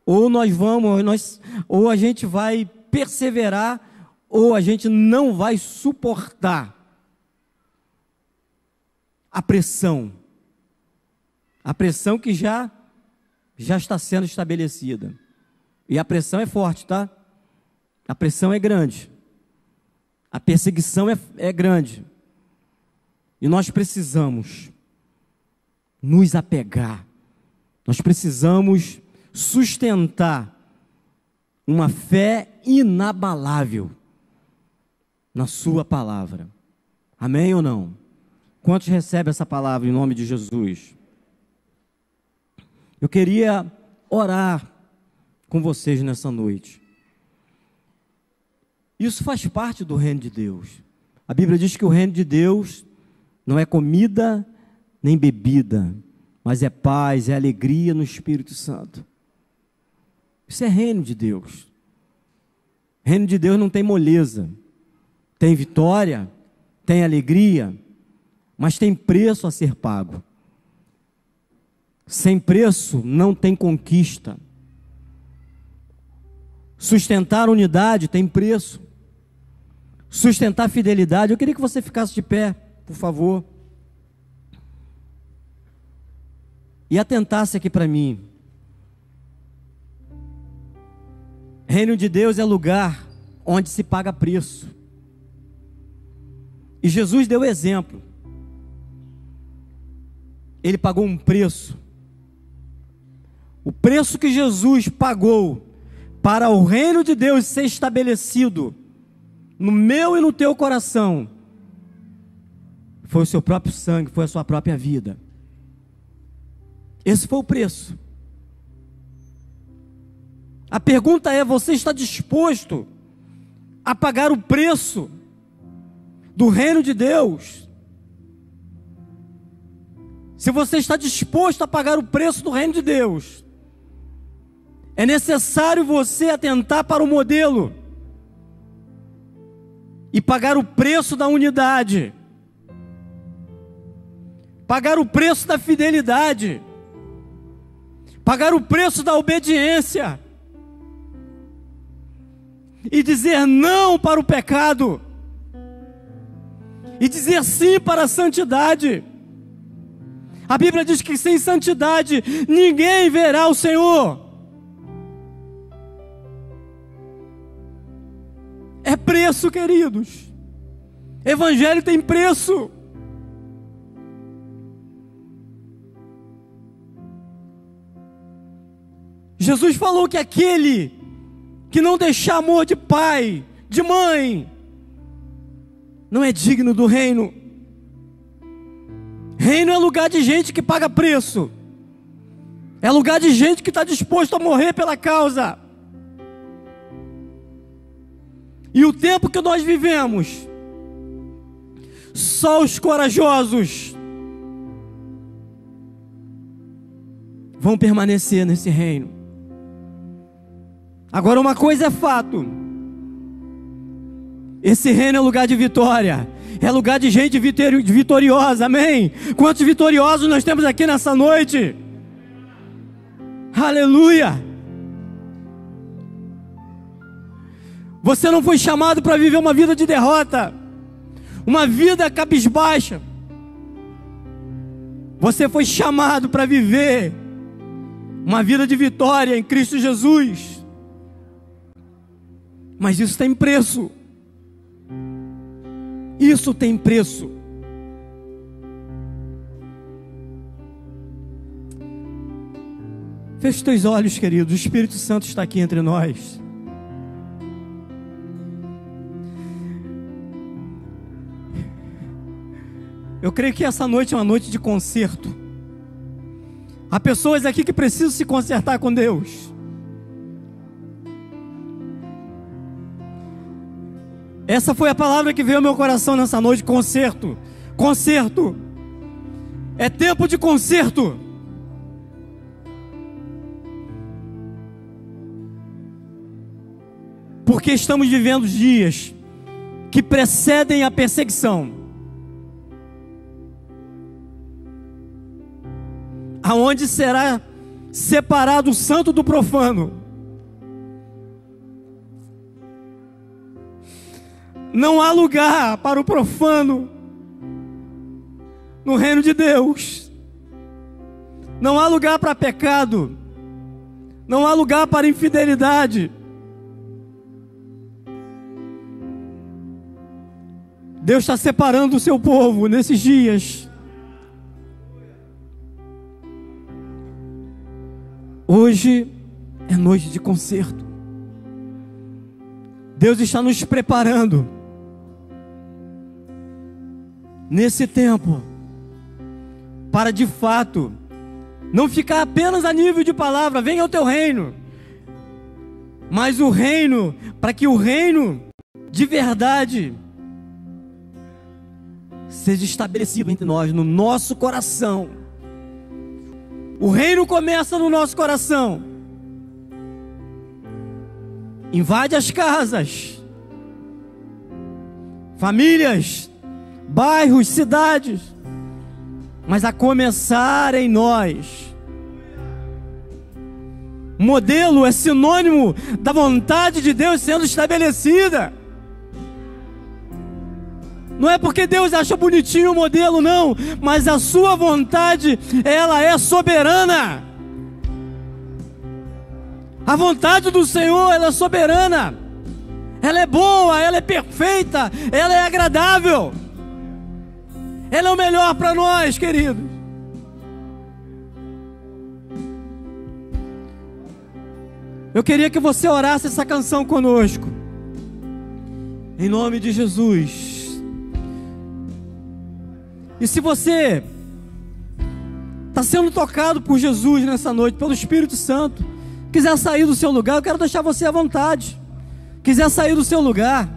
Ou a gente vai perseverar, ou a gente não vai suportar a pressão que já está sendo estabelecida. E a pressão é forte, tá? A pressão é grande. A perseguição é grande. E nós precisamos nos apegar. Nós precisamos sustentar uma fé inabalável na sua palavra. Amém ou não? Quantos recebem essa palavra em nome de Jesus? Eu queria orar com vocês nessa noite. Isso faz parte do reino de Deus. A Bíblia diz que o reino de Deus não é comida nem bebida, mas é paz, é alegria no Espírito Santo. Isso é reino de Deus. Reino de Deus não tem moleza, tem vitória, tem alegria, mas tem preço a ser pago. Sem preço não tem conquista. Sustentar unidade tem preço. Sustentar fidelidade. Eu queria que você ficasse de pé, por favor, e atentasse aqui para mim. Reino de Deus é lugar onde se paga preço. E Jesus deu exemplo. Ele pagou um preço. O preço que Jesus pagou para o reino de Deus ser estabelecido no meu e no teu coração foi o seu próprio sangue, foi a sua própria vida. Esse foi o preço. A pergunta é: você está disposto a pagar o preço do reino de Deus? Se você está disposto a pagar o preço do reino de Deus, é necessário você atentar para o modelo e pagar o preço da unidade, pagar o preço da fidelidade, pagar o preço da obediência e dizer não para o pecado e dizer sim para a santidade. A Bíblia diz que sem santidade ninguém verá o Senhor. É preço, queridos. Evangelho tem preço. Jesus falou que aquele que não deixar amor de pai, de mãe, não é digno do reino. Reino é lugar de gente que paga preço. É lugar de gente que está disposto a morrer pela causa. E o tempo que nós vivemos, só os corajosos vão permanecer nesse reino. Agora, uma coisa é fato: esse reino é lugar de vitória, é lugar de gente vitoriosa, amém? Quantos vitoriosos nós temos aqui nessa noite? Aleluia! Você não foi chamado para viver uma vida de derrota, uma vida cabisbaixa. Você foi chamado para viver uma vida de vitória em Cristo Jesus. Mas isso tem preço. Isso tem preço. Feche os teus olhos, querido. O Espírito Santo está aqui entre nós. Eu creio que essa noite é uma noite de conserto. Há pessoas aqui que precisam se consertar com Deus. Essa foi a palavra que veio ao meu coração nessa noite: conserto. Conserto. É tempo de conserto. Porque estamos vivendo dias que precedem a perseguição, aonde será separado o santo do profano. Não há lugar para o profano no reino de Deus. Não há lugar para pecado. Não há lugar para infidelidade. Deus está separando o seu povo nesses dias. Hoje é noite de conserto. Deus está nos preparando nesse tempo para, de fato, não ficar apenas a nível de palavra: venha ao teu reino, mas o reino, para que o reino de verdade seja estabelecido entre nós, no nosso coração. O reino começa no nosso coração. Invade as casas, famílias, bairros, cidades, mas a começar em nós. Modelo é sinônimo da vontade de Deus sendo estabelecida. Não é porque Deus acha bonitinho o modelo, não, mas a sua vontade, ela é soberana. A vontade do Senhor, ela é soberana. Ela é boa, ela é perfeita, ela é agradável. Ela é o melhor para nós, queridos. Eu queria que você orasse essa canção conosco, em nome de Jesus. E se você está sendo tocado por Jesus nessa noite, pelo Espírito Santo, quiser sair do seu lugar, eu quero deixar você à vontade. Quiser sair do seu lugar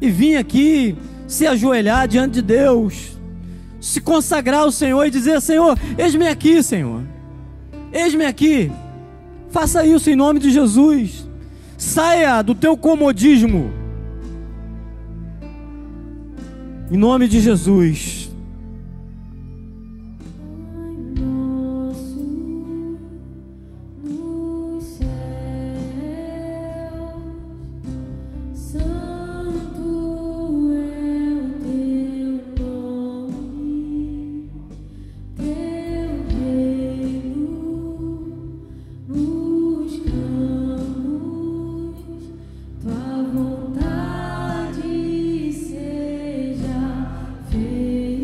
e vir aqui, se ajoelhar diante de Deus, se consagrar ao Senhor e dizer: Senhor, eis-me aqui, Senhor, eis-me aqui. Faça isso em nome de Jesus. Saia do teu comodismo, em nome de Jesus. Tua vontade seja feita.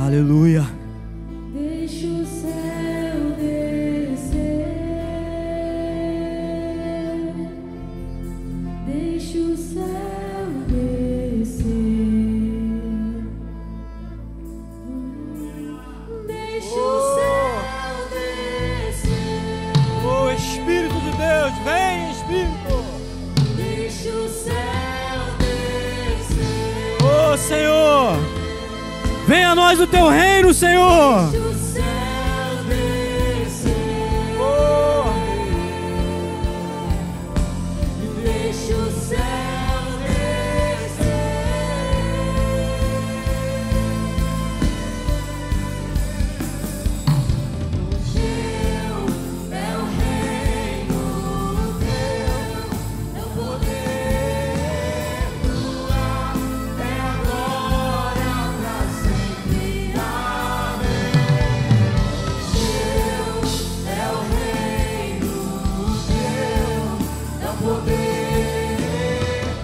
Aleluia. Deixa o céu descer, deixa o céu descer, deixa o céu descer. Oh, Espírito de Deus, vem, Espírito. Deixa o céu descer. Oh, Senhor, venha a nós o teu reino, Senhor. Deixa o céu descer. Oh, Deixa o céu descer. Teu é o reino, teu é o poder, tua é a glória pra sempre. Amém. Teu é o reino, teu é o poder,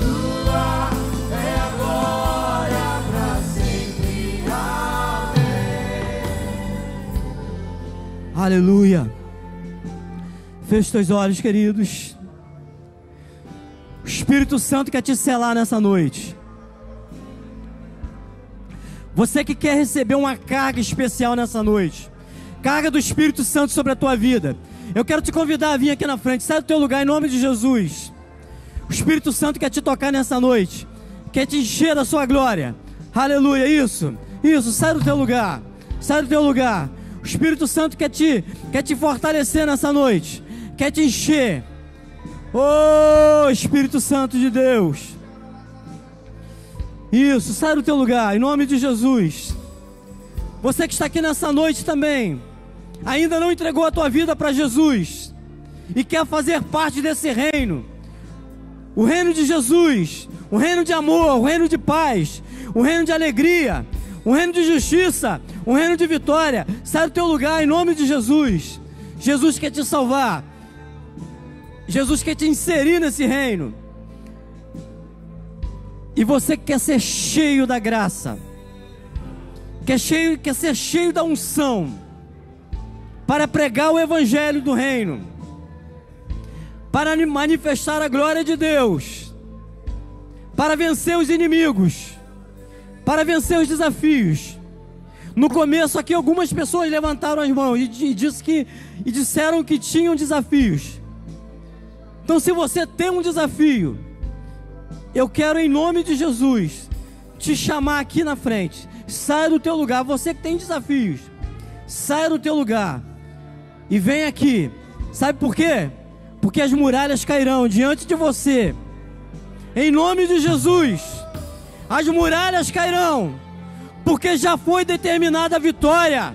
tua é a glória pra sempre. Amém. aleluia. Feche teus olhos, queridos. O Espírito Santo quer te selar nessa noite. Você que quer receber uma carga especial nessa noite, carga do Espírito Santo sobre a tua vida, eu quero te convidar a vir aqui na frente. Sai do teu lugar em nome de Jesus. O Espírito Santo quer te tocar nessa noite, quer te encher da sua glória. Aleluia, isso, sai do teu lugar. Sai do teu lugar. O Espírito Santo quer te fortalecer nessa noite, quer te encher. Oh, Espírito Santo de Deus. Isso, sai do teu lugar, em nome de Jesus. Você que está aqui nessa noite também, ainda não entregou a tua vida para Jesus e quer fazer parte desse reino, o reino de Jesus, o reino de amor, o reino de paz, o reino de alegria, o reino de justiça, o reino de vitória. Sai do teu lugar em nome de Jesus. Jesus quer te salvar, Jesus quer te inserir nesse reino. E você quer ser cheio da graça, quer ser cheio da unção, para pregar o evangelho do reino, para manifestar a glória de Deus, para vencer os inimigos, para vencer os desafios. No começo aqui algumas pessoas levantaram as mãos e disseram que tinham desafios. Então, se você tem um desafio, eu quero em nome de Jesus te chamar aqui na frente. Saia do teu lugar. Você que tem desafios, saia do teu lugar e vem aqui. Sabe por quê? Porque as muralhas cairão diante de você. Em nome de Jesus, as muralhas cairão, porque já foi determinada a vitória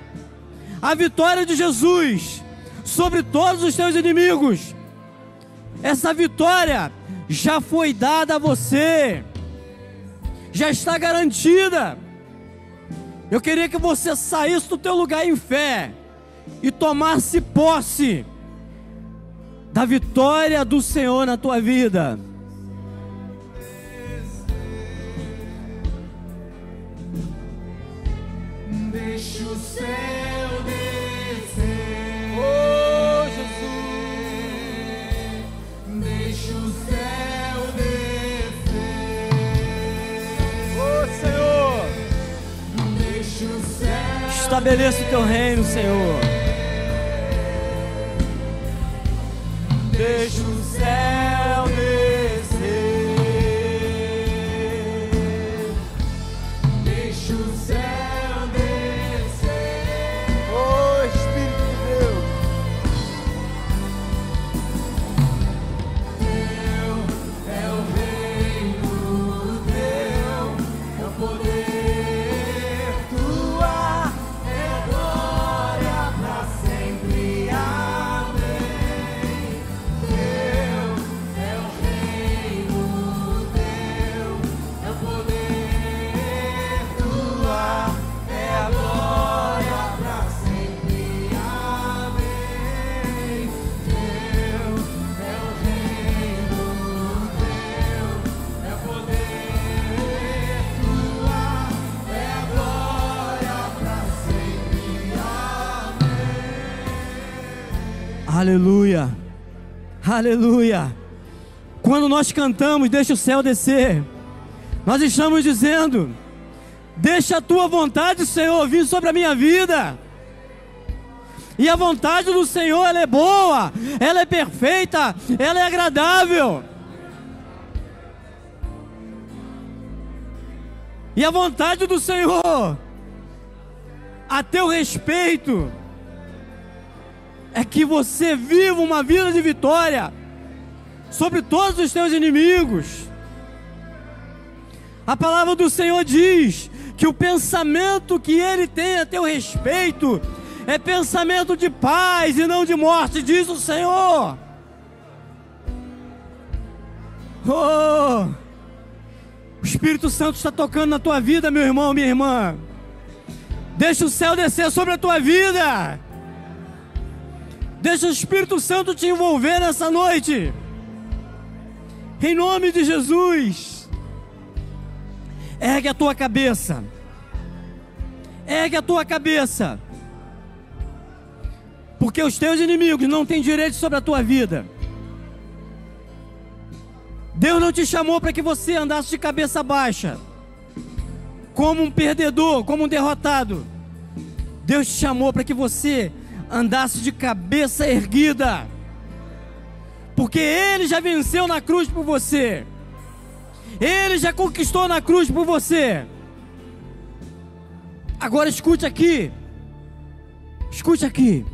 de Jesus sobre todos os teus inimigos. Essa vitória já foi dada a você, já está garantida. Eu queria que você saísse do teu lugar em fé e tomasse posse da vitória do Senhor na tua vida. Deixa o céu descer. Oh, Jesus. Deixa o céu descer. Oh, Senhor. Deixa o céu. Estabeleça o teu reino, Senhor. Deixa o céu descer. Deixa o céu descer. Oh, Espírito de Deus. Teu é o reino, teu é o poder, tua é a glória pra sempre. Amém. Teu Aleluia, aleluia. Quando nós cantamos, deixa o céu descer, nós estamos dizendo: deixa a tua vontade, Senhor, vir sobre a minha vida. E a vontade do Senhor, ela é boa, ela é perfeita, ela é agradável. E a vontade do Senhor, a teu respeito, é que você viva uma vida de vitória sobre todos os teus inimigos. A palavra do Senhor diz que o pensamento que Ele tem a teu respeito é pensamento de paz e não de morte, diz o Senhor. Oh, o Espírito Santo está tocando na tua vida, meu irmão, minha irmã. Deixa o céu descer sobre a tua vida. Deixa o Espírito Santo te envolver nessa noite. Em nome de Jesus. Ergue a tua cabeça. Ergue a tua cabeça. Porque os teus inimigos não têm direito sobre a tua vida. Deus não te chamou para que você andasse de cabeça baixa, como um perdedor, como um derrotado. Deus te chamou para que você andasse de cabeça erguida, porque Ele já venceu na cruz por você. Ele já conquistou na cruz por você. Agora escute aqui. Escute aqui.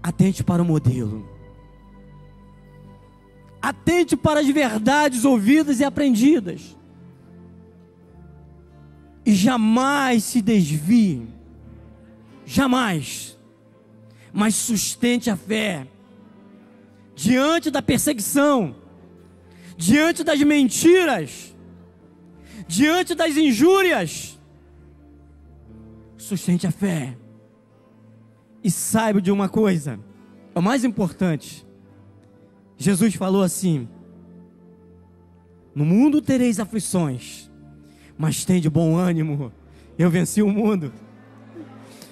Atente para o modelo. Atente para as verdades ouvidas e aprendidas. E jamais se desvie. Jamais. Mas sustente a fé. Diante da perseguição. Diante das mentiras. Diante das injúrias. Sustente a fé. E saiba de uma coisa, o mais importante. Jesus falou assim: no mundo tereis aflições, mas tende bom ânimo, eu venci o mundo.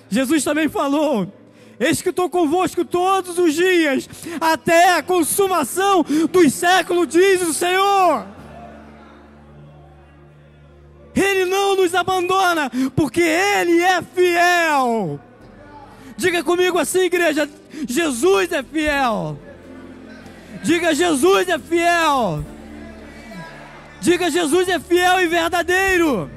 Jesus também falou: eis que estou convosco todos os dias, até a consumação dos séculos, diz o Senhor. Ele não nos abandona, porque Ele é fiel. Diga comigo assim, igreja: Jesus é fiel. Diga: Jesus é fiel. Diga: Jesus é fiel e verdadeiro.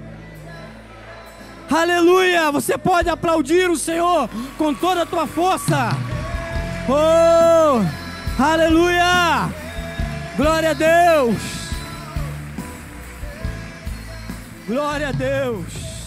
Aleluia. Você pode aplaudir o Senhor com toda a tua força. Oh, aleluia. Glória a Deus. Glória a Deus.